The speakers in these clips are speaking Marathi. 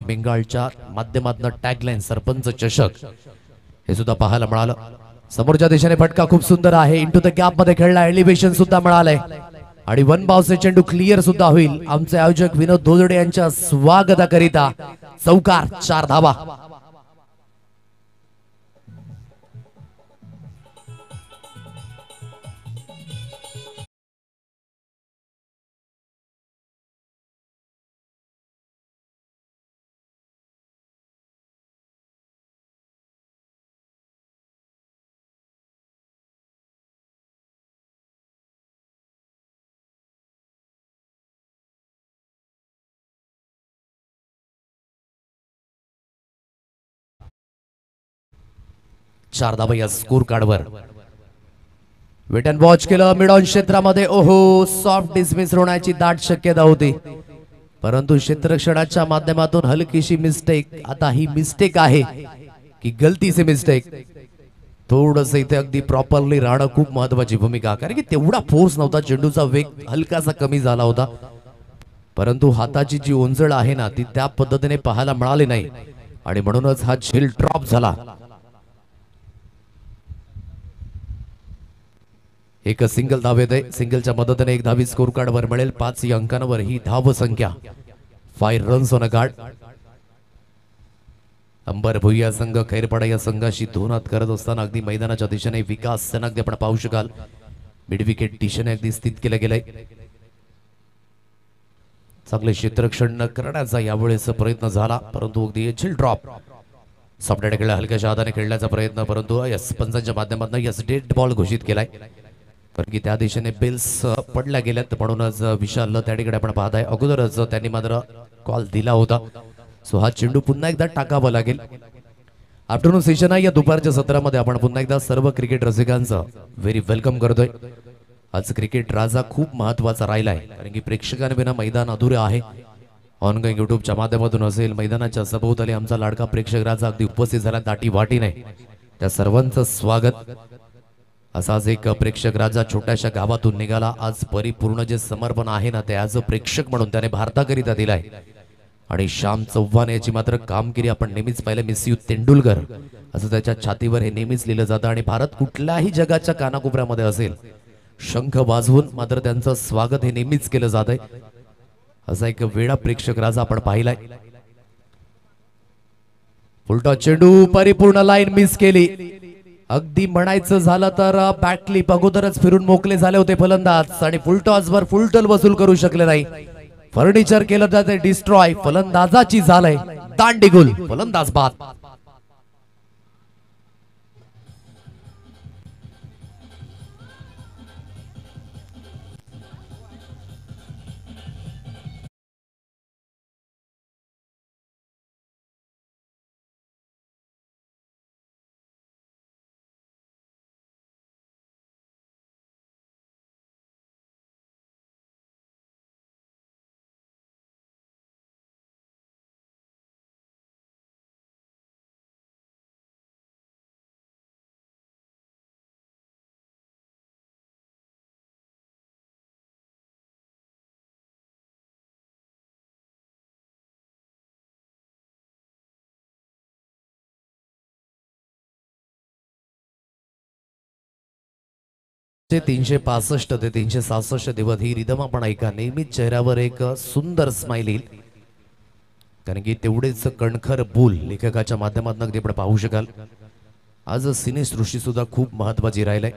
बेंगालच्या माध्यमातून टॅगलाईन सरपंच चषक हे सुद्धा पाहायला मिळालं। समोरच्या दिशेने फटका खूप सुंदर आहे, इंटू द गॅप मध्ये खेळला, एलिव्हेशन सुद्धा मिळालंय आणि वन बाउन्सचे चेंडू क्लिअर सुद्धा होईल। आमचे आयोजक विनोद दोजडे यांच्या स्वागताकरिता चौकार 4 धावा। चार धावा या स्कोर कार्डवर। वेट अँड वॉच केलं मिड ऑन क्षेत्रामध्ये, ओहो सॉफ्ट डिसमिस होण्याची दाट शक्यता होती, परंतु क्षेत्ररक्षणाच्या माध्यमातून हलकीशी मिस्टेक। आता ही मिस्टेक आहे की गलती से मिस्टेक, थोडस इथे अगदी प्रॉपरली राहणं खूप महत्वाची भूमिका, कारण की तेवढा फोर्स नव्हता, चेंडूचा वेग हलकासा कमी झाला होता, परंतु हाताची जी ओंजळ आहे ना ती त्या पद्धतीने पाहायला मिळाली नाही आणि म्हणूनच हा झेल ड्रॉप झाला। एक सिंगल धावेत आहे, सिंगलच्या मदतीने एक धावी स्कोर कार्ड वर मिळेल। 5 या अंकांवर ही धाव संख्या, 5 runs on a card. Ambar Bhuiya संघ खैरपाडा या संघाशी धोनात करत असताना अगदी मैदानाच्या दिशेने विकास अगदी आपण पाहू शकाल मिड विकेट दिशेने अगदी स्थित केलं गेलंय। चांगले क्षेत्ररक्षण करण्याचा यावेळेस प्रयत्न झाला, परंतु अगदी झेल ड्रॉप सॉफ्ट खेळला, हलक्याच्या हाताने खेळण्याचा प्रयत्न, परंतु यस पंचांच्या माध्यमातून यस डेड बॉल घोषित केलाय, कारण की त्या दिशेने बेल्स पडल्या गेल्यात, म्हणूनच विशाल त्याकडे आपण पाहताय अगोदरच त्यांनी मात्र कॉल दिला होता। सो हा चेंडू पुन्हा एकदा टाकावा लागेल। आफ्टरनून सेशन आहे या दुपारच्या सत्रामध्ये, आपण पुन्हा एकदा सर्व क्रिकेट रसिकांचं व्हेरी वेलकम करतोय। आज क्रिकेट राजा खूप महत्वाचा राहिलाय, कारण की प्रेक्षकांविना मैदान अधुरे आहे। ऑनगोइंग युट्यूबच्या माध्यमातून असेल, मैदानाच्या सभोवताली आमचा लाडका प्रेक्षक राजा अगदी उपस्थित झाला दाटी वाटीने, त्या सर्वांचं स्वागत। असाच एक प्रेक्षक राजा छोट्याशा गावातून निघाला, आज परिपूर्ण जे समर्पण आहे ना ते आज प्रेक्षक म्हणून त्याने भारताकरिता दिलाय आणि श्याम चव्हाण याची मात्र कामगिरी आपण नेहमीच पाहिलं, मिस यू तेंडुलकर असं त्याच्या छातीवर हे नेहमीच लिहिलं जातं आणि भारत कुठल्याही जगाच्या कानाकोपऱ्यामध्ये असेल, शंख वाजवून मात्र त्यांचं स्वागत हे नेहमीच केलं जात आहे। असा एक वेळा प्रेक्षक राजा आपण पाहिलाय। फुलटॉस चेंडू, परिपूर्ण लाईन मिस केली, अगदी म्हणायचं झालं तर बॅक क्लिप अगोदरच फिरून मोकळे झाले होते फलंदाज आणि फुलटॉस वर फुलटल वसूल करू शकले नाही। फर्निचर केलं जाते डिस्ट्रॉय, फलंदाजाची झालंय दांडीगुल, फलंदाज बाद। ते 365 ते 366 दिवस ही रिदम आपण ऐका, नेहमीच चेहऱ्यावर एक सुंदर स्माइल येईल, कारण की तेवढेच कणखर बोल लेखकाच्या माध्यमातून अगदी आपण पाहू शकाल। आज सिनेसृष्टी सुद्धा खूप महत्वाची राहिलाय।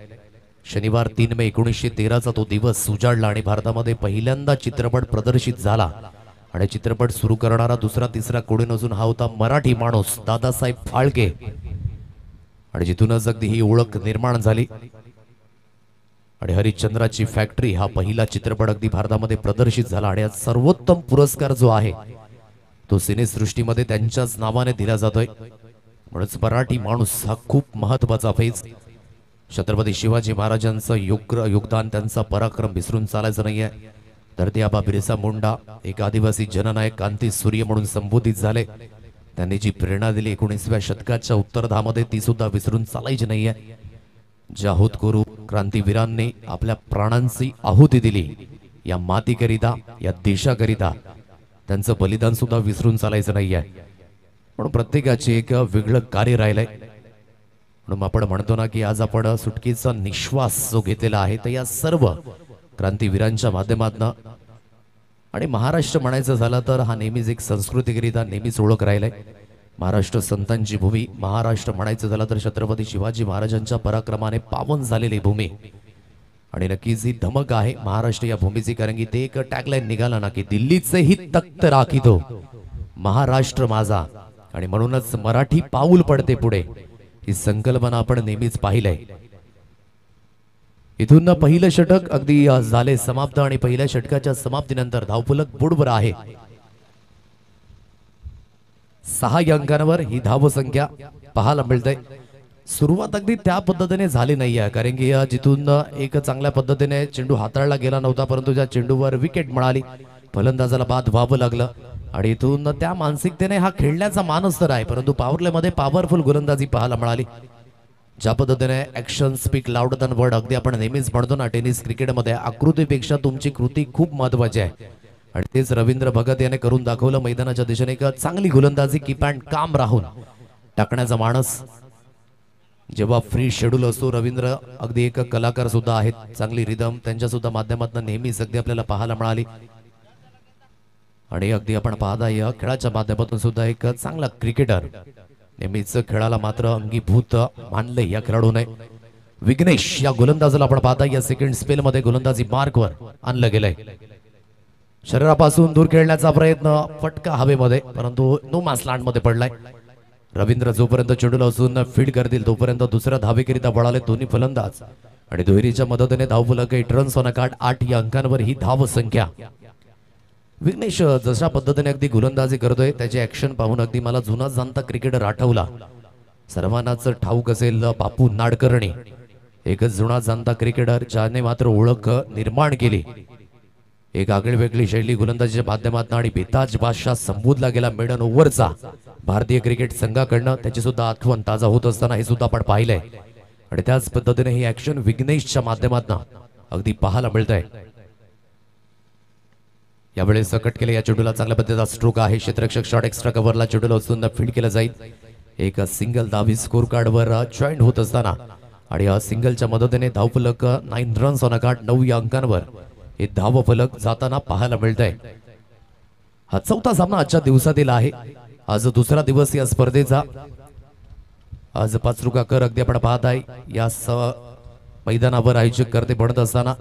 शनिवार 3 मे 1913चा तो दिवस उजाडला आणि भारतामध्ये पहिल्यांदा चित्रपट प्रदर्शित झाला आणि चित्रपट सुरू करणारा दुसरा तिसरा कोणी नसून हा होता मराठी माणूस दादासाहेब फाळके, आणि जिथूनच अगदी ही ओळख निर्माण झाली आणि हरिश्चंद्राची फॅक्टरी हा पहिला चित्रपट अगदी भारतामध्ये प्रदर्शित झाला आणि आज सर्वोत्तम पुरस्कार जो आहे तो सिनेसृष्टीमध्ये त्यांच्याच नावाने दिला जातोय, म्हणूनच मराठी माणूस हा खूप महत्वाचा फेज। छत्रपती शिवाजी महाराजांचं योगदान, त्यांचा पराक्रम विसरून चालायचं नाहीये। धरती आबा बिरसा मुंडा एक आदिवासी जननायक क्रांती सूर्य म्हणून संबोधित झाले, त्यांनी जी प्रेरणा दिली 19व्या शतकाच्या उत्तरार्धामध्ये ती सुद्धा विसरून चालायची नाहीये। ज्या होतकरू क्रांतीवीरांनी आपल्या प्राणांची आहुती दिली या मातीकरिता, या देशाकरिता, त्यांचं बलिदान सुद्धा विसरून चालायचं नाहीये. म्हणून प्रत्येकाचे एक वेगळं कार्य राहिलंय. म्हणून आपण म्हणतो ना की आज आपण सुटकेचा निश्वास जो घेतलेला आहे तर या सर्व क्रांतीवीरांच्या माध्यमातून आणि महाराष्ट्र म्हणायचं झालं तर हा नेहमीच एक सांस्कृतिकरित्या नेहमीच ओळख राहिलाय. महाराष्ट्र संतांची भूमी, महाराष्ट्र म्हणायचं झालं तर छत्रपती शिवाजी महाराजांच्या पराक्रमाने पावन झालेली भूमी. आणि नक्कीच ही धमक आहे महाराष्ट्र या भूमीची, कारण की ते एक टॅगलाईन निघाला ना की दिल्लीचे ही तख्त राखितो महाराष्ट्र माझा. आणि म्हणूनच मराठी पाऊल पडते पुढे ही संकल्पना आपण नेहमीच पाहिलंय. इथून पहिलं षटक अगदी झाले समाप्त आणि पहिल्या षटकाच्या समाप्तीनंतर धावफलक बोर्डवर आहे. 6 अंकांवर ही धाव संख्या पाहायला मिळते. सुरुवात अगदी त्या पद्धतीने झाली नाहीये, कारण की जिथून एक चांगल्या पद्धतीने चेंडू हाताळला गेला नव्हता, परंतु ज्या चेंडूवर विकेट मिळाली फलंदाजाला बाद व्हावं लागलं. आणि इथून त्या मानसिकतेने हा खेळण्याचा मानस तर आहे, परंतु पॉवरप्लेमध्ये पॉवरफुल गोलंदाजी पाहायला मिळाली. ज्या पद्धतीने action speak louder than word, अगदी आपण नेहमीच म्हणतो ना टेनिस क्रिकेटमध्ये आकृतीपेक्षा तुमची कृती खूप महत्वाची आहे. आणि तेच रवींद्र भगत याने करून दाखवलं. मैदानाच्या दिशेने एक चांगली गोलंदाजी कीप अँड काम राहून टाकण्याचा मानस. जेव्हा फ्री शेड्यूल असतो रवींद्र अगदी एक कलाकार सुद्धा आहेत. चांगली रिदम त्यांच्या सुद्धा माध्यमातून नेहमीच अगदी आपल्याला पाहायला मिळाली. आणि अगदी आपण पाहता या खेळाच्या माध्यमातून सुद्धा एक चांगला क्रिकेटर नेहमीच खेळाला मात्र अंगीभूत मानले या खेळाडूने. विघ्नेश या गोलंदाजाला आपण पाहता या सेकंड स्पेल मध्ये गोलंदाजी मार्कवर आणलं गेलंय. शरीरापासून दूर खेळण्याचा प्रयत्न, फटका हवेमध्ये, परंतु नो मासलांड मध्ये पडलाय. रवींद्र जोपर्यंत चेंडूला असून फीड करतील तोपर्यंत दुसऱ्या धावेकरिता पळाले दोन्ही फलंदाज. आणि दुहेरीच्या मदतीने धावफलक 8 रन्स ऑन कार्ड 8 या अंकांवर ही धाव संख्या. विघ्नेश जशा पद्धतीने अगदी गोलंदाजी करतोय त्याची ऍक्शन पाहून अगदी मला जुना जाणता क्रिकेटर आठवला. सर्वांनाच ठाऊक असेल बापू नाडकर्णी, एकच जुना जाणता क्रिकेटर ज्याने मात्र ओळख निर्माण केली. एक आगळीवेगळी शैली गोलंदाजीच्या माध्यमातून आणि बेताज बादशाह संबोधला गेला मेडन ओव्हरचा भारतीय क्रिकेट संघाकडनं, त्याची सुद्धा आठवण ताजा होत असताना हे सुद्धा आपण पाहिलंय. आणि त्याच पद्धतीने ही ऍक्शन विघ्नेशच्या माध्यमातून अगदी पाहायला मिळतंय. यावेळेस सकट केले या चेंडूला चांगल्या पद्धतीचा स्ट्रोक आहे. क्षेत्ररक्षक शॉट एक्स्ट्रा कव्हरला चेंडूला उचलून फीड केलं जाईल. एक सिंगल धावी स्कोर कार्डवर जॉईंट होत असताना आणि या सिंगलच्या मदतीने धावफलक 9 रन्स ऑन कार्ड 9 या अंकांवर हे धावफलक जाताना पाहायला मिळतंय. हा चौथा सामना आजच्या दिवसातील आहे. आज दुसरा दिवस या स्पर्धेचा. आज पाचरुकाकर अगदी आपण पाहत आहे या मैदानावर आयोजक करते बनत असताना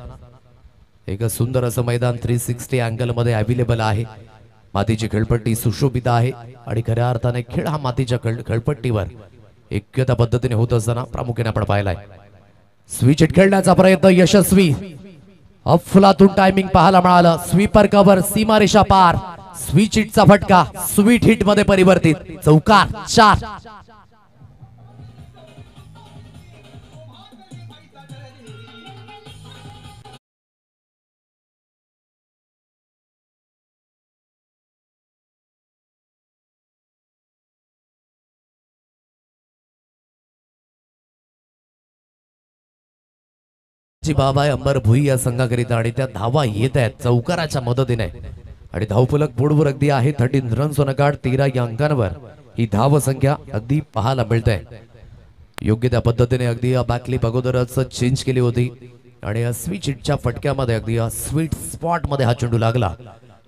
एक सुंदर असं मैदान 360 अँगल मध्ये अवेलेबल आहे. मातीची खेळपट्टी सुशोभित आहे आणि खऱ्या अर्थाने खेळ हा मातीच्या खेळपट्टीवर एकता पद्धतीने होत असताना प्रामुख्याने आपण पाहिलाय. स्विच हिट खेळण्याचा प्रयत्न यशस्वी. अफलातून टायमिंग पाहायला मिळालं. स्वीपर कव्हर सीमारेषा पार. स्विच हिटचा फटका स्वीट हिट मध्ये परिवर्तित. चौकार 4. बाबा अंबर भुई या संघाकरिता आणि त्या धावा येत आहेत चौकाराच्या मदतीने. आणि धावफलक बोर्डवर अगदी आहे 13 रन्स ऑन कार्ड 13 या अंकांवर ही धाव संख्या अगदी पाहायला मिळते. योग्य त्या पद्धतीने अगदी बॅकलिप अगोदरच चेंज केली होती आणि स्विच हिटच्या फटक्यामध्ये अगदी स्वीट स्पॉट मध्ये हा चेंडू लागला.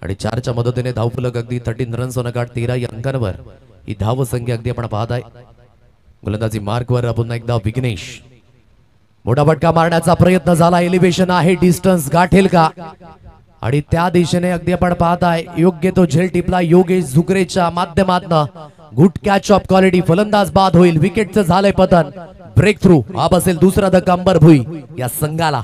आणि 4च्या मदतीने धावफलक अगदी 13 रन्स ऑन कार्ड 13 या अंकांवर ही धाव संख्या अगदी आपण पाहत आहे. गोलंदाजी मार्कवर पुन्हा एकदा विघ्नेश. मोठा फटका मारण्याचा प्रयत्न झाला. एलिव्हेशन आहे, डिस्टन्स गाठेल का? आणि त्या दिशेने अगदी आपण पाहताय योग्य तो झेल टिपला योगेश झुकरेच्या माध्यमातून. Good catch of quality. फलंदाज बाद होईल. विकेटचं झालंय पतन. Breakthrough. हा बसेल दुसरा धक्का अंबर भुई या संघाला.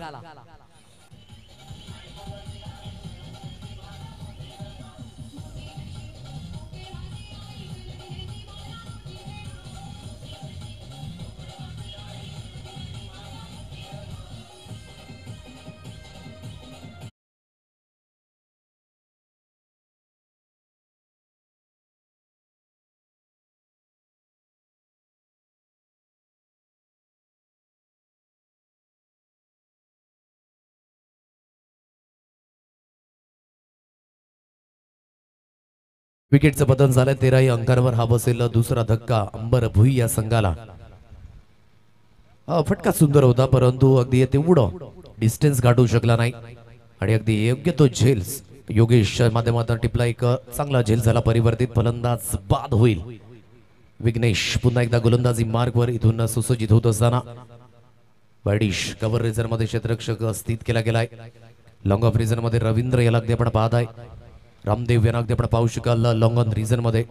विकेटचं पतन झालंय 13 अंकांवर. हा बसेल दुसरा धक्का अंबर भुई या संघाला. फटका सुंदर होता परंतु अगदी तेवढं डिस्टन्स गाठू शकला नाही आणि अगदी योग्य तो झेल्स योगेश माध्यमातून टिपला. एक चांगला झेल झाला परिवर्तित. फलंदाज बाद होईल. विघ्नेश पुन्हा एकदा गोलंदाजी मार्गवर इथून सुसज्जित होत असताना बॅडिश कव्हर रिझन मध्ये क्षेत्ररक्षक स्थित केला गेलाय. लॉंग ऑफ रिझन मध्ये रवींद्र याला अगदी आपण पाहत आहे. रामदेव यांना अगदी आपण पाहू शकाल लॉंग ऑन रिझन मध्ये.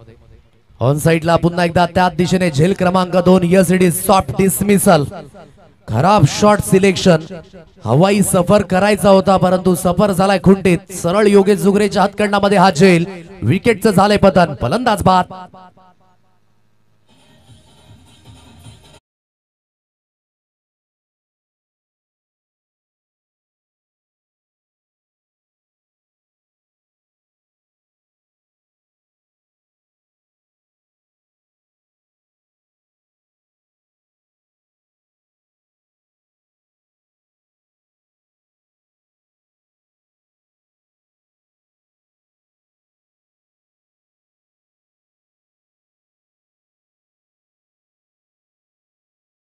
ऑन साइडला पुन्हा एकदा त्याच दिशेने झेल क्रमांक 2. Yes it is soft dismissal. खराब शॉट सिलेक्शन. हवाई सफर करायचा होता परंतु सफर झालाय खुंटीत. सरळ योगेश जुगरेच्या हातकंडामध्ये हा झेल. विकेटचं झालंय पतन. फलंदाज बाद.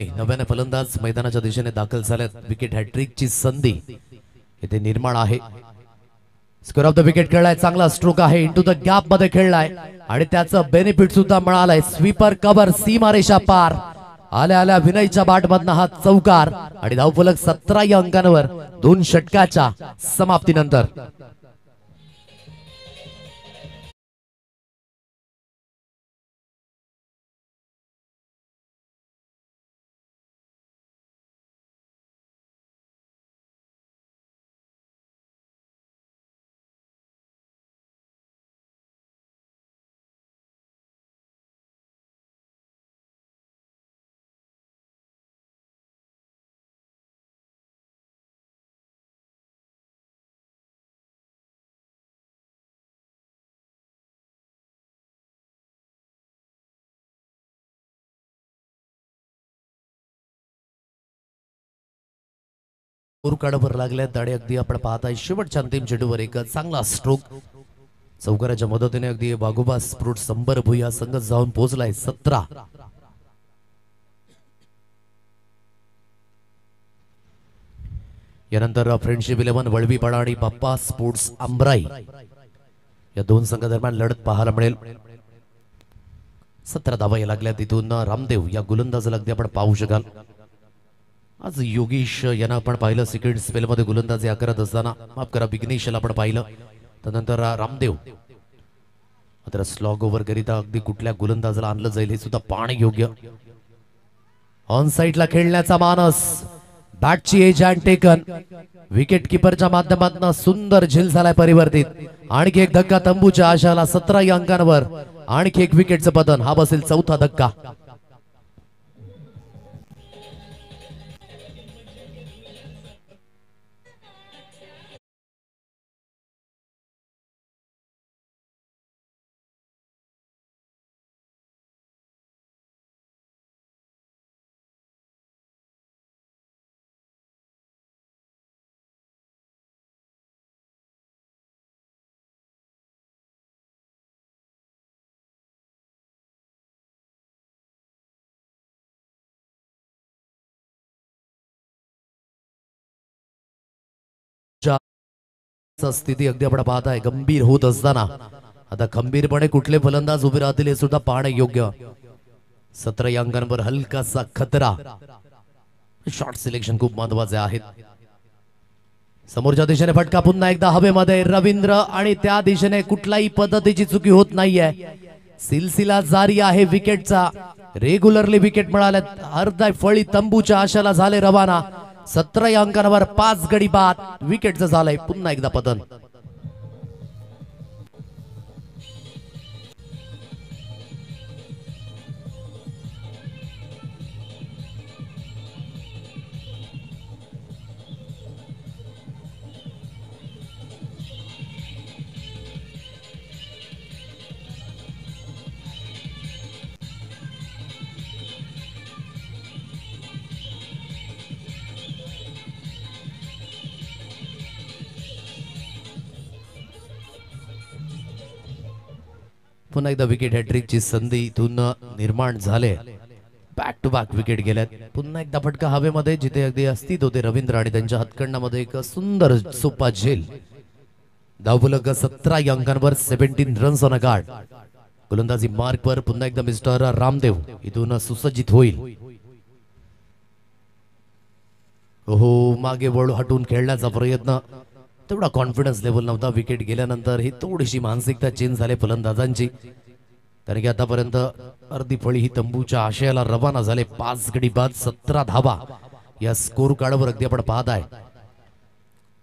नव्याने फलंदाज मैदानाच्या दिशेने दाखल झाल्यात. विकेट हॅट्रिकची संधी इथे निर्माण आहे. स्कोर ऑफ द विकेट खेळलाय. चांगला स्ट्रोक आहे. इंटू द गॅप मध्ये खेळलाय आणि त्याचं बेनिफिट सुद्धा मिळालंय. स्वीपर कव्हर सीमारेषा पार. आल्या आल्या विनयच्या बाट मधनं हा चौकार आणि धावफलक 17 या अंकांवर 2 षटकाच्या समाप्तीनंतर. काढवर लागल्यात आणि अगदी आपण पाहताय शेवटच्या अंतिम चेंडूवर एक चांगला स्ट्रोक चौकाराच्या मदतीने अगदी बागोबा स्फोट संबर भुया संघ जाऊन पोहोचलाय. 17. यानंतर फ्रेंडशिप 11 वळवीपाडा आणि बाप्पा स्पोर्ट्स आंबराई या दोन संघादरम्यान लढत पाहायला मिळेल. 17 धावा लागल्या. तिथून रामदेव या गोलंदाजाला अगदी आपण पाहू शकाल. आज योगेश यांना आपण पाहिलं सेकंड स्पेल मध्ये गोलंदाजी करत असताना. माफ करा विघ्नेश याला आपण पाहिलं. त्यानंतर रामदेव मात्र स्लॉग ओव्हर करिता अगदी कुठल्या गोलंदाजाला आणलं जाईल हे सुद्धा पाहणे योग्य. ऑन साइडला खेळण्याचा मानस. बॅटची एज अँड टेकन. विकेट किपरच्या माध्यमातून सुंदर झेल झालाय परिवर्तित. आणखी एक धक्का तंबूच्या आशाला. 17 या अंकांवर आणखी एक विकेटचं पतन. हा बसेल 4था धक्का. स्थिती अगदी आपण पाहताय गंभीर होत असताना आता खंबीरपणे कुठले फलंदाज उभे राहतील हे सुद्धा पाहणे योग्य. 17 या अंकांवर हलकासा खतरा. शॉट सिलेक्शन खूप महत्वाचे आहेत. समोरच्या दिशेने फटका पुन्हा एकदा हवेमध्ये. रवींद्र आणि त्या दिशेने कुठल्याही पद्धतीची चुकी होत नाहीये. सिलसिला जारी आहे विकेटचा. Regularly wicket मिळाल्यात. अर्धा फळी तंबूच्या आशाला झाले रवाना. 17 या अंकांवर 5 गडी बाद. विकेटचं झालंय पुन्हा एकदा पतन. पुन्हा एकदा विकेट हॅट्रिकची संधी इथून निर्माण झाले. बॅक टू बॅक विकेट गेल्यात. पुन्हा एकदा फटका हवेमध्ये जिथे अगदी अस्तित्व होते रवींद्र आणि त्यांच्या हातकंडामध्ये एक सुंदर सोपा झेल. धावफलक 17 या अंकांवर 17 रन्स ऑन अ गार्ड. गोलंदाजी मार्क पर पुन्हा एकदा मिस्टर रामदेव इथून सुसज्जित होईल. हो मागे वळू हटून खेळण्याचा प्रयत्न, तेवढा कॉन्फिडन्स लेवल नव्हता. विकेट गेल्यानंतर ही थोडीशी मानसिकता चेंज झाली फलंदाजांची. कारण की आतापर्यंत अर्धी फळी ही तंबूच्या आशयाला रवाना झाले. 5 गडी बाद 17 धावा या स्कोर कार्डवर अगदी आपण पाहत आहे.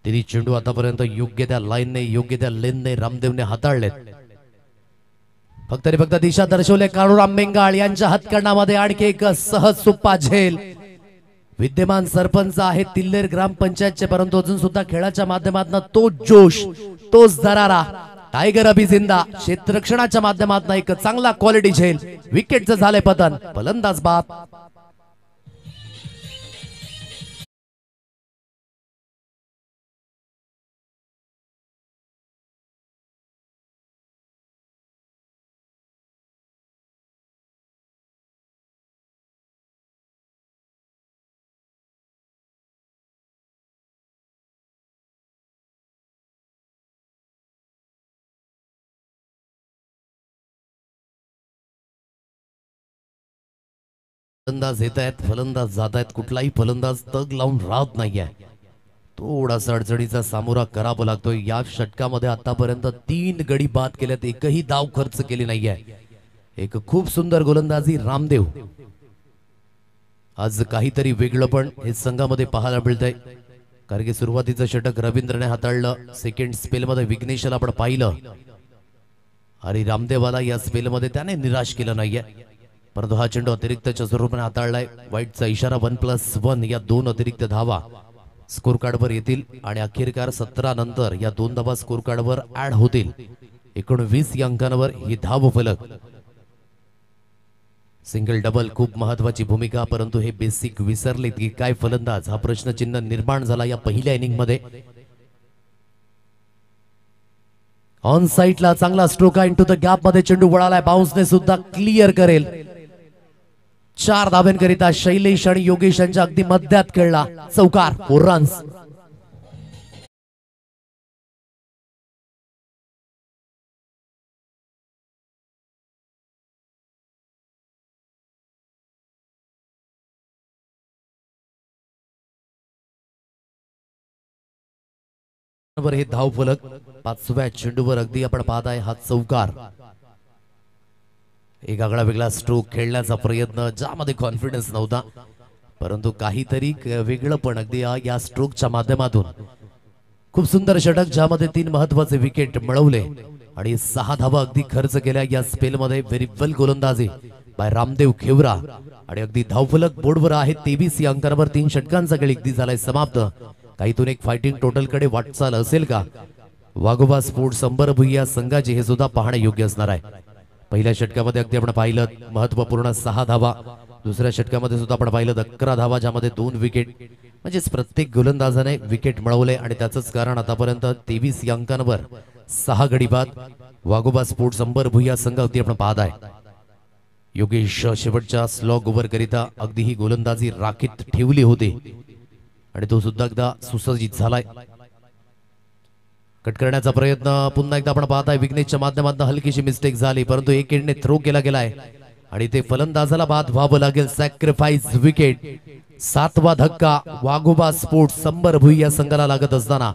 तिन्ही चेंडू आतापर्यंत योग्य त्या लाईनने योग्य त्या लेनने रामदेवने हाताळलेत. फक्त फक्त दिशा दर्शवले काळूराम बेंगाळ यांच्या हातकंडामध्ये आणखी एक सहज सोपा झेल. विद्यमान सरपंच आहेत तिल्लेर ग्रामपंचायतचे, परंतु अजून सुद्धा खेळाच्या माध्यमातून तोच जोश तोच दरारा. टायगर अभिजिंदा क्षेत्ररक्षणाच्या माध्यमातून एक चांगला क्वालिटी झेल. विकेटचं झाले पतन. फलंदाज बाद. फलंदाज येत आहेत, फलंदाज जात आहेत. कुठलाही फलंदाज तग लावून राहत नाहीये. थोडासा अडचणीचा सामोरा करावा लागतोय. या षटकामध्ये आतापर्यंत 3 गडी बाद केल्यात, एकही धाव खर्च केली नाहीये. एक खूप सुंदर गोलंदाजी रामदेव. आज काहीतरी वेगळं पण हे संघामध्ये पाहायला मिळतंय. कारण की सुरुवातीचं षटक रवींद्रने हाताळलं. सेकंड स्पेलमध्ये विघ्नेशला आपण पाहिलं आणि रामदेवाला या स्पेलमध्ये त्याने निराश केलं नाहीये. परंतु हा चेंडू अतिरिक्तच्या स्वरूपाने हाताळलाय. वाईटचा इशारा 1+1 या 2 अतिरिक्त धावा स्कोर कार्डवर येतील आणि अखेरकार 17 नंतर या 2 धावा स्कोर कार्डवर ऍड होतील. 19 या अंकांवर ही धाव फलक. सिंगल डबल खूप महत्वाची भूमिका, परंतु हे बेसिक विसरलेत की काय फलंदाज, हा प्रश्नचिन्ह निर्माण झाला या पहिल्या इनिंग मध्ये. ऑन साइडला चांगला स्ट्रोक आहे. इंटू द गॅप मध्ये चेंडू वळालाय. बाउन्सने सुद्धा क्लिअर करेल. 4 धाब्यांकरिता शैलेश आणि योगेश यांच्या अगदी मध्यात खेळला. चौकार 4 रन्स. हे धाव फलक 5व्या चेंडूवर अगदी आपण पाहत आहे हा चौकार. एक आगळा वेगळा स्ट्रोक खेळण्याचा प्रयत्न, ज्यामध्ये कॉन्फिडन्स नव्हता, परंतु काहीतरी वेगळं पण अगदी या स्ट्रोकच्या माध्यमातून खूप सुंदर षटक, ज्यामध्ये 3 महत्वाचे विकेट मिळवले आणि 6 धावा अगदी खर्च केल्या या स्पेलमध्ये. व्हेरी वेल गोलंदाजी बाय रामदेव खेवरा आणि अगदी धावफलक बोर्डवर आहे. 23 या अंकांवर 3 षटकांचा खेळ अगदी झालाय समाप्त. काहीतून एक फायटिंग टोटल कडे वाटचाल असेल का वाघोबा स्पोर्ट्स अंबरभुइया संघाची, हे सुद्धा पाहणे योग्य असणार आहे. पहिल्या षटकामध्ये अगदी आपण पाहिलं महत्वपूर्ण 6 धावा. दुसऱ्या षटकामध्ये सुद्धा आपण पाहिलं 11 धावा, ज्यामध्ये 2 विकेट. म्हणजेच प्रत्येक गोलंदाजाने विकेट मिळवले आणि त्याचंच कारण आतापर्यंत 23 या अंकांवर 6 गडी बाद. वाघोबा स्पोर्ट्स अंबरभुइया संघ अगदी आपण पाहत आहे. योगेश शेवटच्या स्लॉग ओव्हर करिता अगदी ही गोलंदाजी राखीत ठेवली होती आणि तो सुद्धा एकदा सुसज्जित झालाय. कट करण्याचा प्रयत्न पुन्हा एकदा आपण पाहताय. विघ्नेशच्या माध्यमातून हलकीशी मिस्टेक झाली, परंतु एक एंडने थ्रो केला गेलाय आणि ते फलंदाजाला बाद व्हावं लागेल. Sacrifice wicket. 7वा धक्का वाघोबा स्पोर्ट्स अंबरभुइया संघाला लागत असताना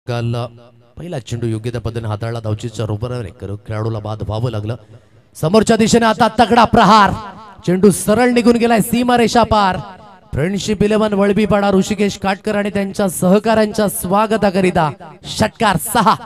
पहिला चेंडू योग्य त्या पद्धतीने हाताळला. धावचीच्या रोबराने खेळाडूला बाद व्हावं लागलं. समोरच्या दिशेने आता तगडा प्रहार. चेंडू सरळ निघून गेलाय सीमारेषा पार. फ्रेंडशिप 11 वळबीपाडा ऋषिकेश काटकर आणि त्यांच्या सहकाऱ्यांच्या स्वागताकरिता षटकार 6.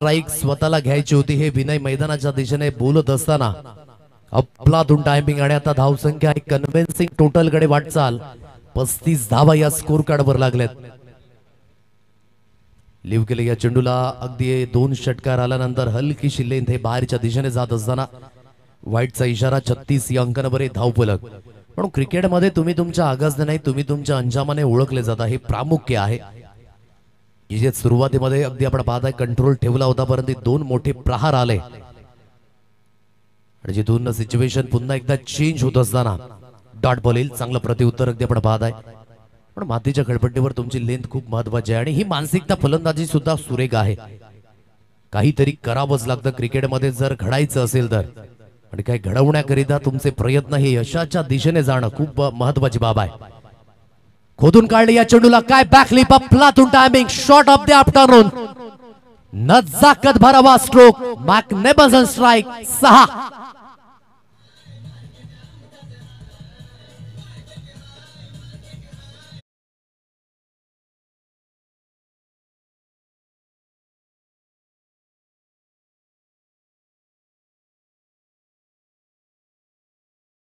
स्ट्राइक स्वतःला घ्यायची होती हे विनय मैदानाच्या दिशेने बोलत असताना अफलातून टायमिंग आणि आता धावसंख्या आणि कन्व्हिन्सिंग टोटल कडे वाटचाल 35 धावा या स्कोर कार्ड वर लागल्यात. लिव्ह केले या चेंडूला अगदी 2 षटकार आल्यानंतर हलकीशी लेंथ हे बाहेरच्या दिशेने जात असताना वाईटचा इशारा 36 या अंकांवर हे धावफलक. पण क्रिकेटमध्ये तुम्ही तुमच्या आगासने नाही तुम्ही तुमच्या अंजामाने ओळखले जाता हे प्रामुख्य आहे. जे सुरुवातीमध्ये अगदी आपण पाहताय कंट्रोल ठेवला होता परंतु 2 मोठे प्रहार आले आणि जिथून सिच्युएशन पुन्हा एकदा चेंज होत असताना डॉट बॉल येईल. चांगलं प्रत्युत्तर अगदी आपण पाहताय पण मातीच्या खळपट्टीवर तुमची लेंथ खूप महत्वाची आहे आणि ही मानसिकता फलंदाजी सुद्धा सुरेख आहे. काहीतरी करावंच लागतं क्रिकेटमध्ये जर घडायचं असेल तर आणि काही घडवण्याकरिता तुमचे प्रयत्न हे यशाच्या दिशेने जाणं खूप महत्वाची बाब आहे. खोदून काढले या चेंडूला काय बॅकलिप अफलातून timing shot of the afternoon नजाकत भरावा स्ट्रोक मॅग्निफिसंट स्ट्राइक 6.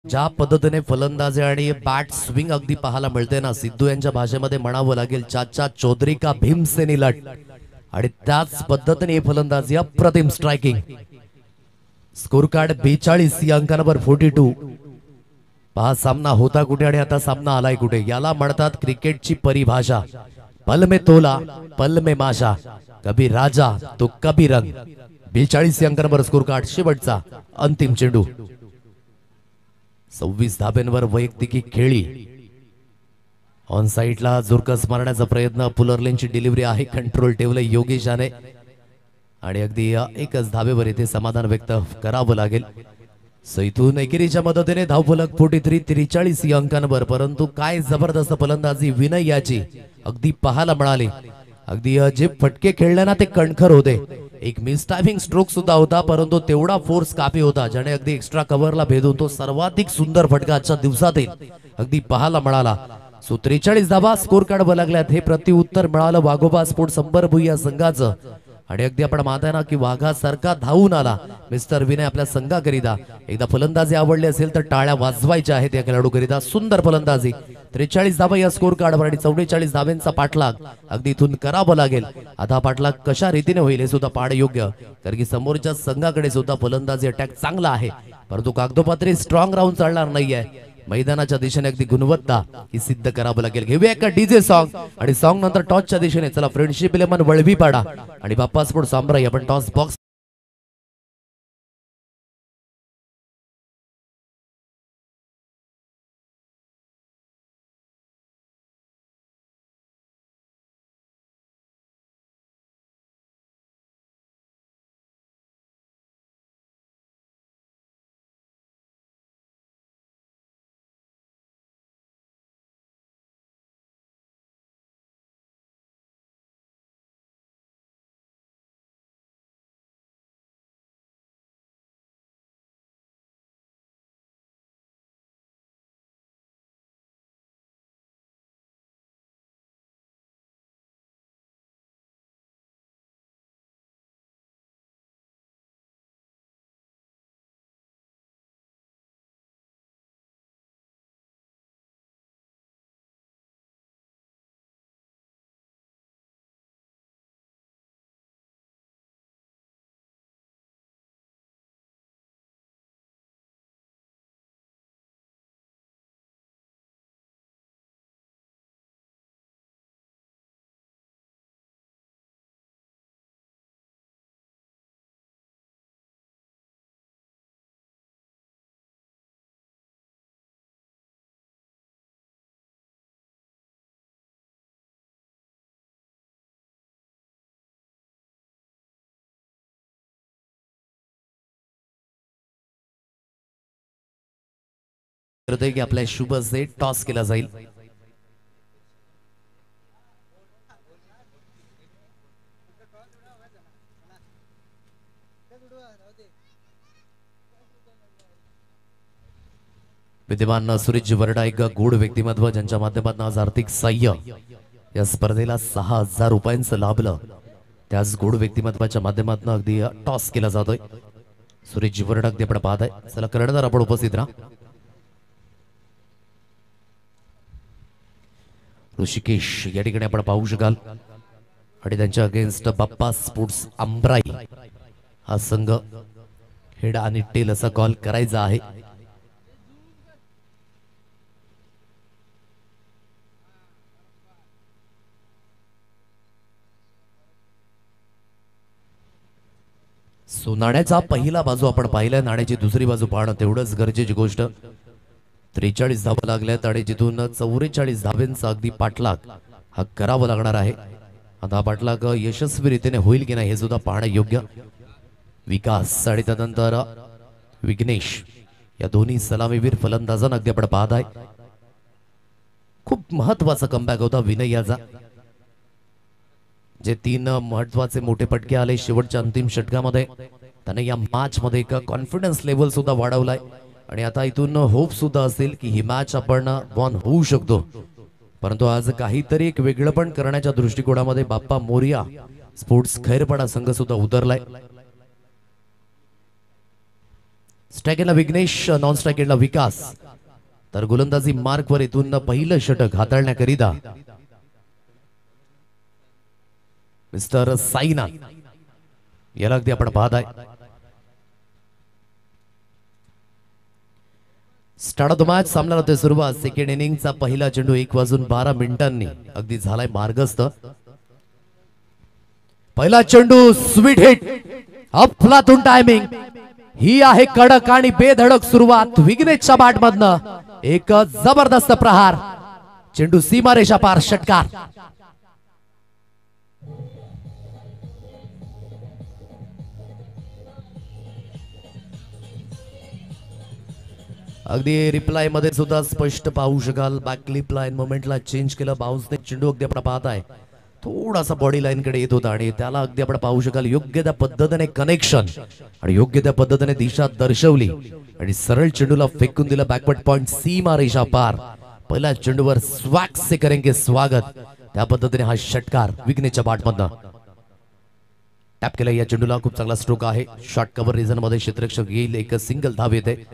ज्या पद्धतीने फलंदाजी आणि बॅट स्विंग अगदी पाहायला मिळते ना सिद्धू यांच्या भाषेमध्ये म्हणावं लागेल चाचा चौधरी का भीमसेनी लट आणि त्याच पद्धतीने फलंदाजी अप्रतिम स्ट्रायकिंग. स्कोर कार्ड 42 या अंकांवर 42. पहा सामना होता कुठे आणि आता सामना आलाय कुठे. याला म्हणतात क्रिकेटची परिभाषा पल में तोला पल में माशा कभी राजा तो कभी रंग. 42 या अंकांवर स्कोर कार्ड. शेवटचा अंतिम चेंडू 26 धाब्यांवर वैयक्तिक खेळी. ऑन साइडला जुरकस मारण्याचा प्रयत्न पुलरलेनची डिलिव्हरी आहे. कंट्रोल ठेवलं योगेशाने आणि अगदी एकच धाबेवर येथे समाधान व्यक्त करावं लागेल. सैतून एकेरीच्या मदतीने धावफलक 43 या अंकांवर. परंतु काय जबरदस्त फलंदाजी विनय याची अगदी पाहायला मिळाली. अगदी जे फटके खेळले ना ते कणखर होते. एक मिस टायमिंग स्ट्रोक सुद्धा होता परंतु तेवढा फोर्स काफी होता ज्याने अगदी एक्स्ट्रा कव्हरला भेदून तो सर्वाधिक सुंदर फटका आजच्या दिवसातील अगदी पाहायला मिळाला. 43 धावा स्कोर कार्ड लागल्यात. हे प्रत्युत्तर मिळालं वाघोबा स्पोर्ट संबर भुईया संघाचं आणि अगदी आपण मानताय ना की वाघासारखा धावून आला मिस्टर विनय आपल्या संघाकरिता. एकदा फलंदाजी आवडली असेल तर टाळ्या वाजवायच्या आहेत या खेळाडूकरिता. सुंदर फलंदाजी. 43 धावा या स्कोर कार्डवर आणि 44 धाव्यांचा पाठलाग अगदी इथून करावं लागेल. आता पाठलाग कशा रीतीने होईल हे सुद्धा पाहणं योग्य कारण की समोरच्या संघाकडे सुद्धा फलंदाजी अटॅक चांगला आहे परंतु कागदोपत्री स्ट्रॉंग राहून चालणार नाहीये. मैदानाच्या दिशेने अगदी गुणवत्ता ही सिद्ध करावं लागेल. घेऊया एका डीजे सॉन्ग आणि सॉन्ग नंतर टॉसच्या दिशेने चला फ्रेंडशिप 11 वळवीपाडा आणि बाप्पा स्पोर्ट साम्राज्य आपण टॉस बॉक्स करते की आपल्या शुभ असे टॉस केला जाईल. विद्यमान सुरेश वरडा एक गूढ व्यक्तिमत्व ज्यांच्या माध्यमातून आज आर्थिक सहाय्य या स्पर्धेला 6,000 रुपयांचं लाभलं. त्याच गूढ व्यक्तिमत्वाच्या माध्यमातून अगदी टॉस केला जातोय. सुरेश वरडा अगदी आपण पाहत आहे. चला कर्णधार आपण उपस्थित राहा. ऋषिकेश या ठिकाणी आपण पाहू शकाल आणि त्यांच्या अगेन्स्ट बाप्पा स्पोर्ट्स अंबराई हा संघ हेड आणि टेल असा कॉल करायचा आहे. नाण्याचा पहिला बाजू आपण पाहिलाय. नाण्याची दुसरी बाजू पाहणं तेवढंच गरजेची गोष्ट. 43 धावा लागल्यात आणि जिथून 44 धावांचा अगदी पाठलाग हा करावा लागणार आहे. आता पाठलाग यशस्वीरित्याने होईल की नाही हे सुद्धा पाहणं योग्य. विकास आणि त्यानंतर विघ्नेश या दोन्ही सलामीवीर फलंदाजांना अगदी आपण पाहत आहे. खूप महत्वाचा कमबॅक होता विनय याचा. जे 3 महत्वाचे मोठे फटके आले शेवटच्या अंतिम षटकामध्ये त्याने या मॅच मध्ये एक कॉन्फिडन्स लेवल सुद्धा वाढवलाय आणि आता इथून होप सुद्धा असेल की ही मॅच आपण वॉन होऊ शकतो. परंतु आज काहीतरी एक वेगळं पण करण्याच्या दृष्टिकोनामध्ये बाप्पा मोरिया स्पोर्ट्स खैरपाडा संघ सुद्धा उतरलाय. स्ट्रायकरला विघ्नेश, नॉन स्ट्रायकरला विकास. तर गोलंदाजी मार्क वर इथून पहिलं षटक हाताळण्याकरिता मिस्टर साईना याला अगदी आपण पाहत आहे. स्टार्ट ऑफ द मॅच सामन्याला होते सुरुवात. सेकंड इनिंगचा पहिला चेंडू 1:12 अगदी झालाय मार्गस्थ. पहिला चेंडू स्वीट हिट अफलातून टायमिंग. ही आहे कडक आणि बेधडक सुरुवात विघ्नेशच्या बॅट मधनं. एक जबरदस्त प्रहार. चेंडू सीमारेषा पार. षटकार. अगदी रिप्लाय मध्ये सुद्धा स्पष्ट पाहू शकाल. बॅकलिप लाईन मोमेंटला चेंज केलं. बाउन्सने चेंडू अगदी आपण पाहत आहे थोडासा बॉडी लाईन कडे येत होता आणि त्याला अगदी आपण पाहू शकाल योग्य त्या पद्धतीने कनेक्शन आणि योग्य त्या पद्धतीने दिशा दर्शवली आणि सरळ चेंडूला फेकून दिला. बॅकवर्ड पॉइंट सीमा रेषा पार. पहिल्या चेंडूवर स्वॅग से करेंगे स्वागत. त्या पद्धतीने हा षटकार विघ्नेशच्या बॅटमधनं टॅप केला. या चेंडूला खूप चांगला स्ट्रोक आहे. शॉर्ट कव्हर रिझन मध्ये क्षेत्ररक्षक येईल. एक सिंगल धाव येते.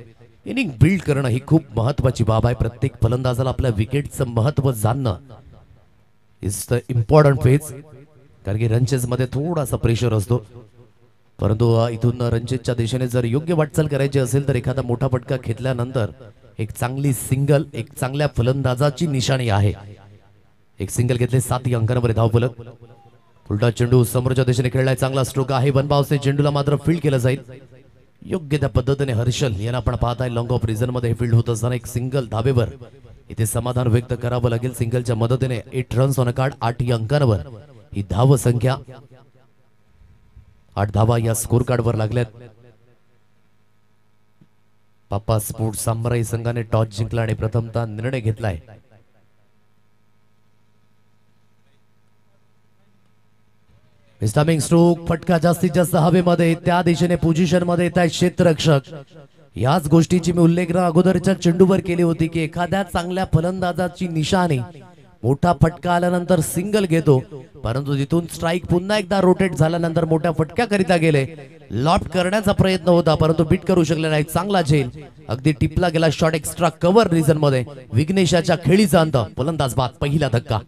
इनिंग बिल्ड करणं ही खूप महत्वाची बाब आहे. प्रत्येक फलंदाजाला आपल्या विकेटचं महत्व जाणणं इज द इम्पॉर्टंट फेज. कारण की रनचेस मध्ये थोडासा प्रेशर असतो. परंतु इथून रनचेसच्या दिशेने जर योग्य वाटचाल करायची असेल तर एखादा मोठा फटका घेतल्यानंतर एक चांगली सिंगल एक चांगल्या फलंदाजाची निशाणी आहे. एक सिंगल घेतले 7 अंकांवर धावफलक. उलटा चेंडू समोरच्या दिशेने खेळलाय. चांगला स्ट्रोक आहे. बनबावसे चेंडूला मात्र फील्ड केलं जाईल. योग्य त्या पद्धतीने हर्षल यांना आपण पाहताय लॉंग ऑफ रिझन मध्ये फील्ड होत असताना एक सिंगल धाबेवर इथे समाधान व्यक्त करावं लागेल. सिंगलच्या मदतीने 8 रन्स ऑन अ कार्ड. 8 अंकांवर ही धाव संख्या. 8 धावा या स्कोर कार्ड वर लागल्यात. बाप्पा स्पोर्ट्स अंबराई संघाने टॉस जिंकला आणि प्रथमतः निर्णय घेतलाय. Stamping stroke. फटका जास्तीत जास्त हवेमध्ये त्या दिशेने पोझिशन मध्ये येत आहे क्षेत्ररक्षक. याच गोष्टीची मी उल्लेख अगोदरच्या चेंडूवर केली होती की एखाद्या चांगल्या फलंदाजाची निशाणी मोठा फटका आल्यानंतर सिंगल घेतो. परंतु जिथून स्ट्राइक पुन्हा एकदा रोटेट झाल्यानंतर मोठ्या फटक्याकरिता गेले. लॉफ्ट करण्याचा प्रयत्न होता परंतु बीट करू शकले नाही. चांगला झेल. अगदी टिपला गेला शॉट एक्स्ट्रा कव्हर रिझन मध्ये. विघ्नेशाच्या खेळीचा अंत. फलंदाज बाद. पहिला धक्का.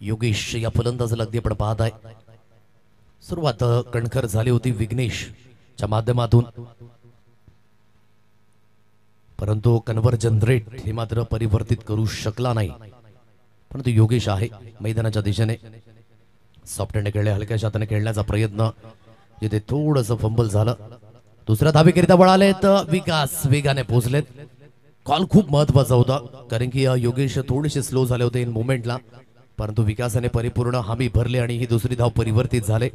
योगेश या फलंदाजाला अगदी आपण पाहत आहे. सुरुवात कणखर झाली होती विघ्नेशच्या माध्यमातून, परंतु कन्व्हर्जन रेट हे मात्र परिवर्तित करू शकला नाही. परंतु योगेश आहे मैदानाच्या दिशेने. सॉफ्ट हँड खेळले, हलक्या हाताने खेळण्याचा प्रयत्न, जिथे थोडंसं फंबल झालं. दुसऱ्या धावेकरिता वळाले तर विकास वेगाने पोहोचलेत. कॉल खूप महत्वाचा होता, कारण की योगेश थोडेसे स्लो झाले होते इन मुवमेंटला, परंतु विकासाने परिपूर्ण हमी भरली आणि ही दुसरी धाव परिवर्तित झाले.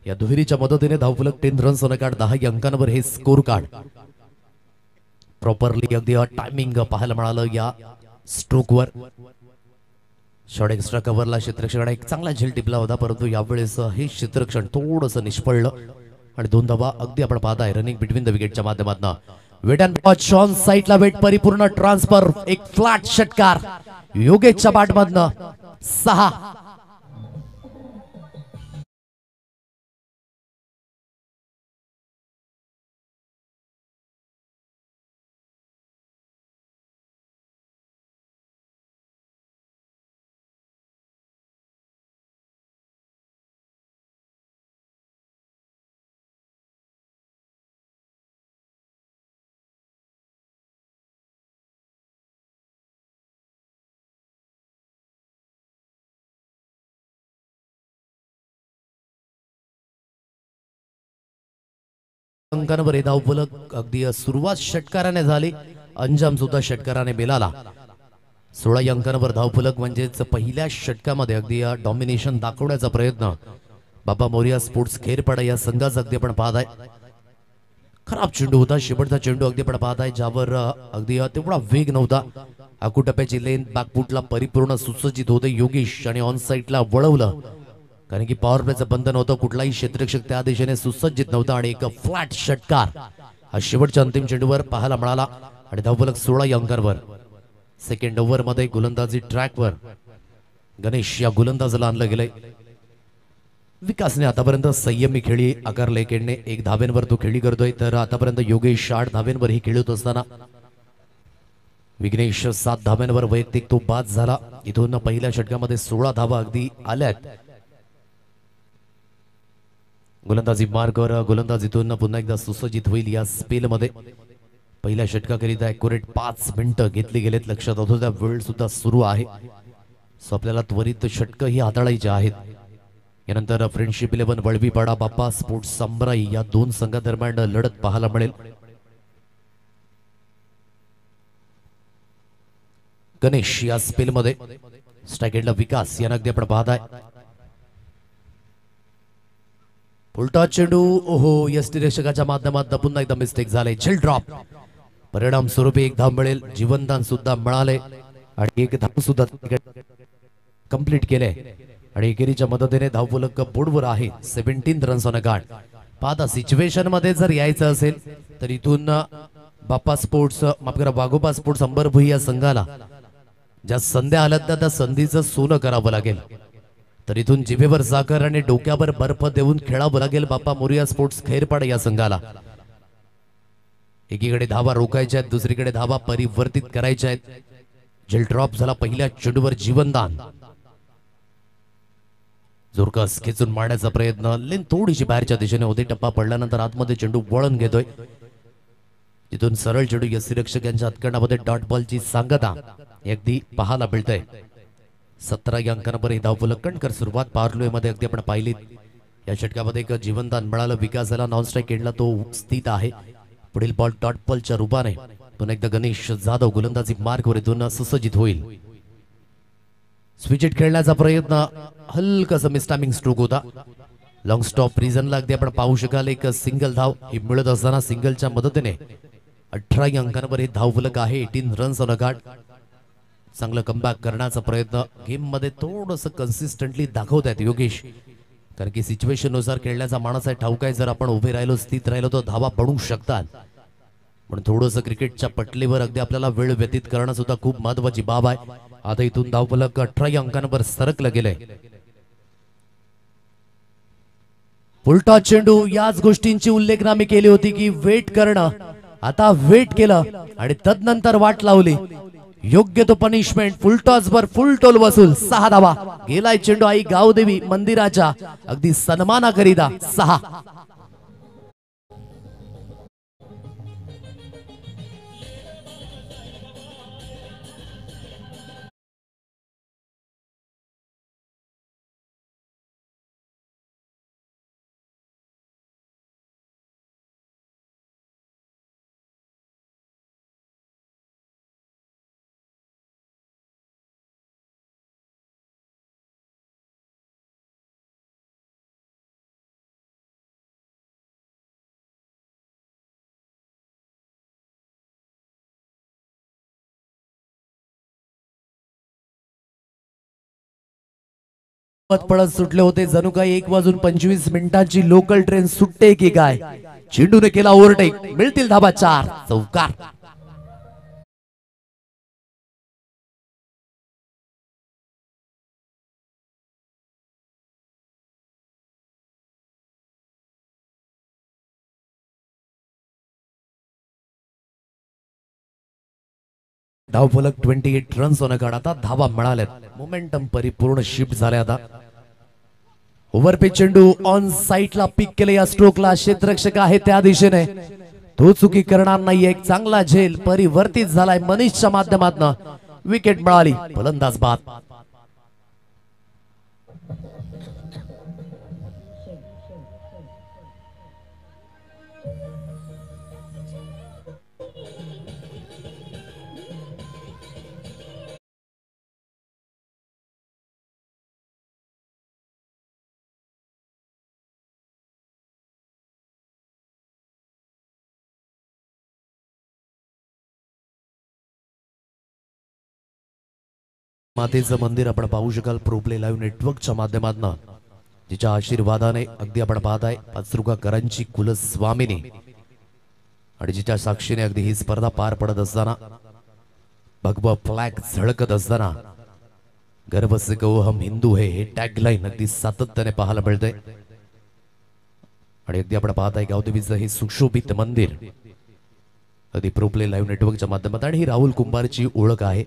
या दुहेरीच्या मदतीने धावफलक 10 रन्स कार्ड 10 अंकांवर हे स्कोर कार्ड प्रॉपरली अगदी टायमिंग पाहायला मिळालं या स्ट्रोकवर. शॉर्ट एक्स्ट्रा कव्हरला क्षेत्ररक्षकाने एक चांगला झेल टिपला होता, परंतु यावेळेस हे क्षेत्ररक्षण थोडंसं निष्फळलं आणि 2 धावा अगदी आपण पाहताय रनिंग बिटवीन द विकेटच्या माध्यमातून. वेट अँड वॉच ऑन साइडला वेट, परिपूर्ण ट्रान्सफर, एक फ्लॅट षटकार योगेशच्या बॅटमधनं 6. अंकांवर हे धावफलक अगदी सुरुवात षटकाराने झाली, अंजाम सुद्धा षटकाराने मिळाला. 16 अंकांवर धावफलक म्हणजेच पहिल्या षटकामध्ये अगदी डॉमिनेशन दाखवण्याचा प्रयत्न बाबा मोरिया स्पोर्ट्स खेरपाडा या संघाचा अगदी आपण पाहत आहे. खराब चेंडू होता, शेवटचा चेंडू अगदी आपण पाहत आहे, ज्यावर अगदी तेवढा वेग नव्हता. आकुटप्प्याची लेन बॅकफुटला परिपूर्ण सुसज्जित होते योगेश आणि ऑन साइडला वळवलं, कारण की पॉवर प्लेचं बंधन होतं, कुठलाही क्षेत्ररक्षक त्या दिशेने सुसज्जित नव्हता आणि एक फ्लॅट षटकार हा शेवटच्या अंतिम चेंडूवर पाहायला मिळाला आणि धावफलक 16 अंकांवर. सेकंड ओव्हर मध्ये गोलंदाजी ट्रॅकवर गणेश या गोलंदाजाला आणलं गेलंय. विकासने आतापर्यंत संयमी खेळी आकारले, खेळणे 1 धावेंवर तो खेळी करतोय, तर आतापर्यंत योगेश 8 धावेंवर ही खेळत असताना विघ्नेश 7 धावेंवर वैयक्तिक तो बाद झाला. इथून पहिल्या षटकामध्ये 16 धावा अगदी आल्यात. गोलंदाजी मार्गावर गोलंदाजीतून पुन्हा एकदा सुसज्जित होईल या स्पेल मध्ये. पहिल्या षटकाकरिता ॲक्युरेट 5 मिनिटं घेतली गेलेत. लक्षात असू द्या वेळ सुद्धा सुरू आहे, सो आपल्याला त्वरित षटक ही हाताळायची आहेत. यानंतर फ्रेंडशिप 11 वळवीपाडा बाप्पा स्पोर्ट्स सामराई या 2 संघादरम्यान लढत पाहायला मिळेल. गणेश या स्पेल मध्ये, स्ट्राईक एंडला विकास यांना अगदी आपण पाहताय. उलटा चेंडू, ओहो, यष्टी रक्षकाच्या माध्यमातून पुन्हा एकदा मिस्टेक झाले. झेल ड्रॉप, परिणाम स्वरूपी 1 धाव मिळेल. जीवनदान सुद्धा मिळाले आणि 1 धाव सुद्धा कंप्लीट केले आणि एकेरीच्या मदतीने धावफलक बोर्डवर आहे 17 रन्स ऑन कार्ड. पाहता सिच्युएशन मध्ये जर यायचं असेल तर इथून बाप्पा स्पोर्ट्स, माफ करा, वाघोबा स्पोर्ट्स अंबरभुई या संघाला ज्या संध्या आल्यात त्या संधीचं सोनं करावं लागेल. तर इथून जिभेवर साखर आणि डोक्यावर बर्फ देऊन खेळावं लागेल बाप्पा मोरिया स्पोर्ट्स खैरपाडा या संघाला. एकीकडे धावा रोखायच्या आहेत, दुसरीकडे धावा परिवर्तित करायच्या आहेत. झेल ड्रॉप झाला पहिल्या चेंडूवर. जीवनदान जोरकस खेचून मारण्याचा प्रयत्न, लेन थोडीशी बाहेरच्या दिशेने होती. टप्पा पडल्यानंतर आतमध्ये चेंडू वळण घेतोय. तिथून सरळ चेंडू यष्टीरक्षक यांच्या हातकंडामध्ये डॉट बॉलची सांगता अगदी पाहायला मिळतंय. 17 अंकांवर ही धावफलक कणकर सुरुवात पावरप्ले मध्ये अगदी आपण पाहिली. या षटकामध्ये एक जीवनदान मिळालं विकासाला. नॉन स्ट्राईक एंडला तो स्थित आहे. पुढील बॉल डॉट बॉलच्या रूपाने पुन्हा एकदा गणेश जाधव गोलंदाजी मार्गवर इथून सुसज्जित होईल. स्विच खेळण्याचा प्रयत्न, हलकासा मिसटायमिंग स्ट्रोक होता. लॉंग स्टॉप रिझनला अगदी आपण पाहू शकाल. एक सिंगल धाव ही मिळत असताना सिंगलच्या मदतीने 18 अंकांवर हे धावफलक आहे. 18 रन्स ऑन कार्ड. चांगलं कमबॅक करण्याचा प्रयत्न गेम मध्ये थोडंसं कन्सिस्टंटली दाखवत आहेत योगेश, कारण की सिच्युएशन नुसार खेळण्याचा माणूस आहे. ठाऊक आहे, जर आपण उभे राहिलो, स्थित राहिलो तर धावा पडू शकतात. पण थोडंसं क्रिकेटच्या पटलीवर अगदी आपल्याला वेळ व्यतीत करणं सुद्धा खूप महत्वाची बाब आहे. आता इथून धावफलक 18 अंकांवर सरकलं गेलंय. उलटा चेंडू, याच गोष्टींची उल्लेख आम्ही केली होती की वेट करणं. आता वेट केलं आणि तदनंतर वाट लावली. योग्य तो punishment. Full toss were full toll वसूल. 6 धावा. गेलाय चेंडू आई गावदेवी मंदिराच्या अगदी सन्मानाकरिता. 6. पळत सुटले होते. जणू काही 1:25 लोकल ट्रेन सुटते की काय. चेंडूने केला ओव्हरटेक. मिळतील धाबा 4. चौकार. धावफलक 28 रन्स होणं. आता धावा मिळाल्यात. मोमेंटम परिपूर्ण शिफ्ट झाले. आता ओव्हरपिच चेंडू ऑन साइटला पिक केले. या स्ट्रोकला क्षेत्ररक्षक आहे त्या दिशेने. तो चुकी करणार नाही. एक चांगला झेल परिवर्तित झालाय मनीषच्या माध्यमातून. विकेट मिळाली. फलंदाज बाद. मातेचं मंदिर आपण पाहू शकाल प्रोप्ले लाईव्ह नेटवर्कच्या माध्यमातून. तिच्या आशीर्वादाने अगदी आपण पाहताय पाचरुकाकरांची कुलस्वामिनी आणि जिच्या साक्षीने अगदी ही स्पर्धा पार पडत असताना भगवा फ्लॅग झळकत असताना गर्व से कहो हम हिंदू हे टॅगलाईन अगदी सातत्याने पाहायला मिळते. आणि अगदी आपण पाहताय गावदेवीचं हे सुशोभित मंदिर अगदी प्रोप्ले लाईव्ह नेटवर्कच्या माध्यमातून. आणि ही राहुल कुंभारची ओळख आहे.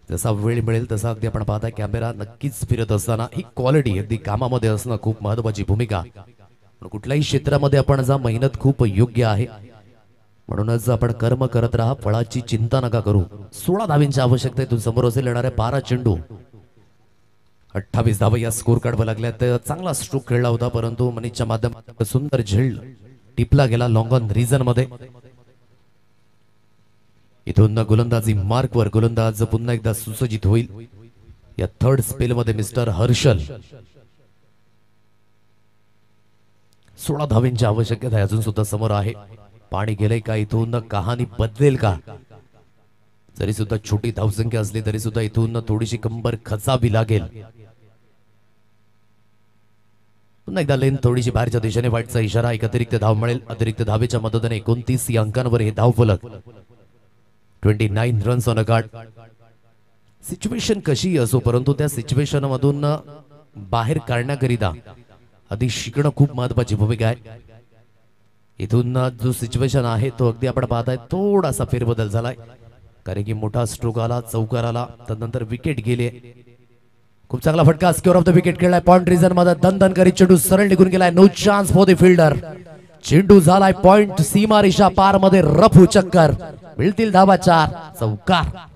जसा वेळ मिळेल तसा अगदी आपण पाहताय कॅमेरा नक्कीच फिरत असताना ही क्वालिटी अगदी कामामध्ये असणं खूप महत्वाची भूमिका. कुठल्याही क्षेत्रामध्ये आपण जा मेहनत खूप योग्य आहे. म्हणूनच आपण कर्म करत राहा. फळाची चिंता नका करू. 16 धावींची आवश्यकता आहे. समोर असेल येणाऱ्या 12 चेंडू. 28 धावा या स्कोर कार्डवर लागल्या. तर चांगला स्ट्रोक खेळला होता परंतु मनीषच्या माध्यमातून सुंदर झेल टिपला गेला लॉंग ऑन रिजन मध्ये. इथून गोलंदाजी मार्कवर गोलंदाज पुन्हा एकदा सुसज्जित होईल. या थर्ड स्पेल मध्ये मिस्टर हर्षल. 16 धावींची आवश्यकता अजून सुद्धा समोर आहे. पाणी गेलंय का इथून कहाणी बदलेल का. जरी सुद्धा छोटी धावसंख्या असली तरी सुद्धा इथून थोडीशी कंबर खचावी लागेल. पुन्हा एकदा लेन थोडीशी बाहेरच्या दिशेने वाईटचा इशारा. एक अतिरिक्त धाव मिळेल. अतिरिक्त धावेच्या मदतीने 29 या अंकांवर हे धावफलक. 29 runs on a card. Situation कशी असो परंतु त्या सिच्युएशन मधून बाहेर काढण्याकरिता आधी शिकणं खूप महत्वाची भूमिका आहे. इथून जो सिच्युएशन आहे तो अगदी आपण पाहताय थोडासा फेरबदल झालाय. कारण की मोठा स्ट्रोक आला. चौकार आला. त्यानंतर विकेट गेले. खूप चांगला फटका. स्क्वेअर ऑफ द विकेट खेळलाय. पॉइंट रिझन मध्ये दणदण करीत चेंडू सरळ निघून गेलाय. No chance for the fielder. चेंडू झालाय पॉइंट सीमा रेषा पार मध्ये. रफू चक्कर. मिळतील धावा 4. चौकार.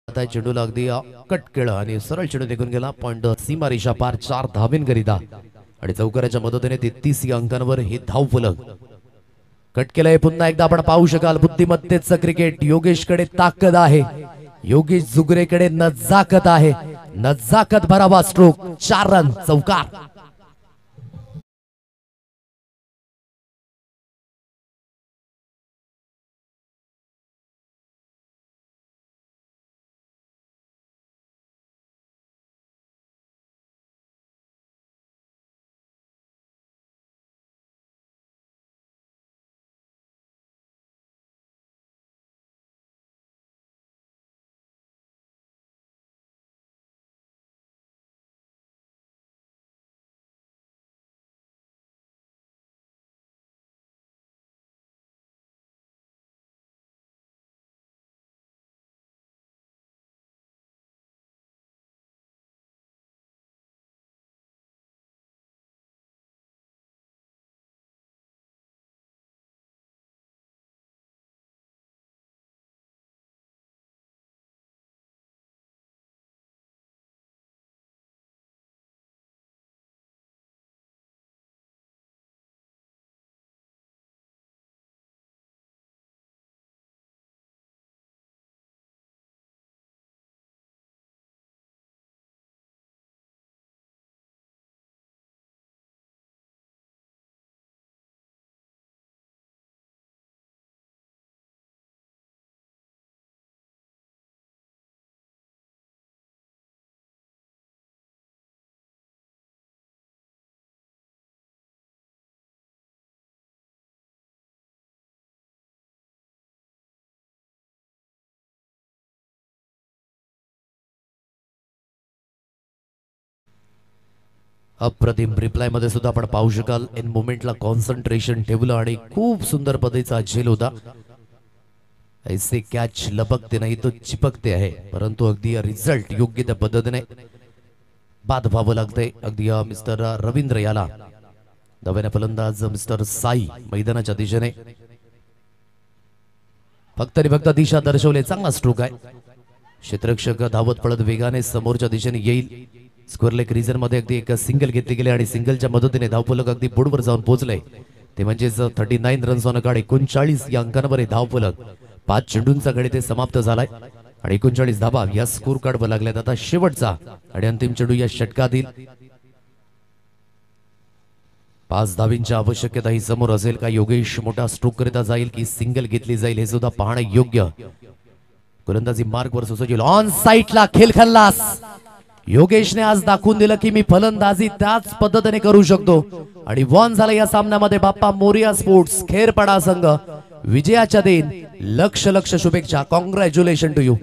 चेंडूला अगदी कट केलं आणि सरळ चेंडू निघून गेला. पॉइंट सीमा रेषा पार 4 धावेंकरिता. आणि चौकाराच्या मदतीने 33 या अंकांवर हे धावफलक. कट केलंय. पुन्हा एकदा आपण पाहू शकाल बुद्धिमत्तेचं क्रिकेट. योगेशकडे ताकद आहे. योगेश जुगरेकडे नजाकत आहे. नजाकत भरावा स्ट्रोक. 4 रन. चौकार. अप्रतिम रिप्लाय मध्ये सुद्धा आपण पाहू शकाल इन मोमेंटला कॉन्सन्ट्रेशन ठेवलं आणि खूप सुंदर पद्धतीचा झेल होता. ऐसे कॅच लपकते नाही तो चिपकते आहे, परंतु अगदी रिझल्ट योग्य त्या पद्धतीने बाद व्हावं लागतंय. अगदी मिस्टर रवींद्र याला नव्याने फलंदाज मिस्टर साई मैदानाच्या दिशेने फक्त आणि फक्त दिशा दर्शवले. चांगला स्ट्रोक आहे. क्षेत्ररक्षक धावत पळत वेगाने समोरच्या दिशेने येईल. स्क्वेअर लेग रिजन मध्ये अगदी एक सिंगल घेतली गेली आणि सिंगलच्या मदतीने धावफलक अगदी बोर्डवर जाऊन पोहोचले. ते म्हणजेच 39 रन्स ऑन कार्ड 39 या अंकांवर धावफलक 5 चेंडूंचा गडी ते समाप्त झालाय आणि 39 धावा या स्कोर कार्डवर लागल्यात. आता शेवटचा आणि अंतिम चेंडू या षटकातील 5 धावींच्या आवश्यकता ही समोर असेल. का योगेश मोठा स्ट्रोक करिता जाईल की सिंगल घेतली जाईल हे सुद्धा पाहणं योग्य. गोलंदाजी मार्क वर सुसज्ज ऑन साइटला खेळ खल्लास. योगेशने आज दाखवून दिलं की मी फलंदाजी त्याच पद्धतीने करू शकतो आणि वॉन झाला या सामन्यामध्ये. बाप्पा मोरिया स्पोर्ट्स खेरपाडा संघ विजयाच्या दिन लक्ष लक्ष शुभेच्छा. Congratulation to you.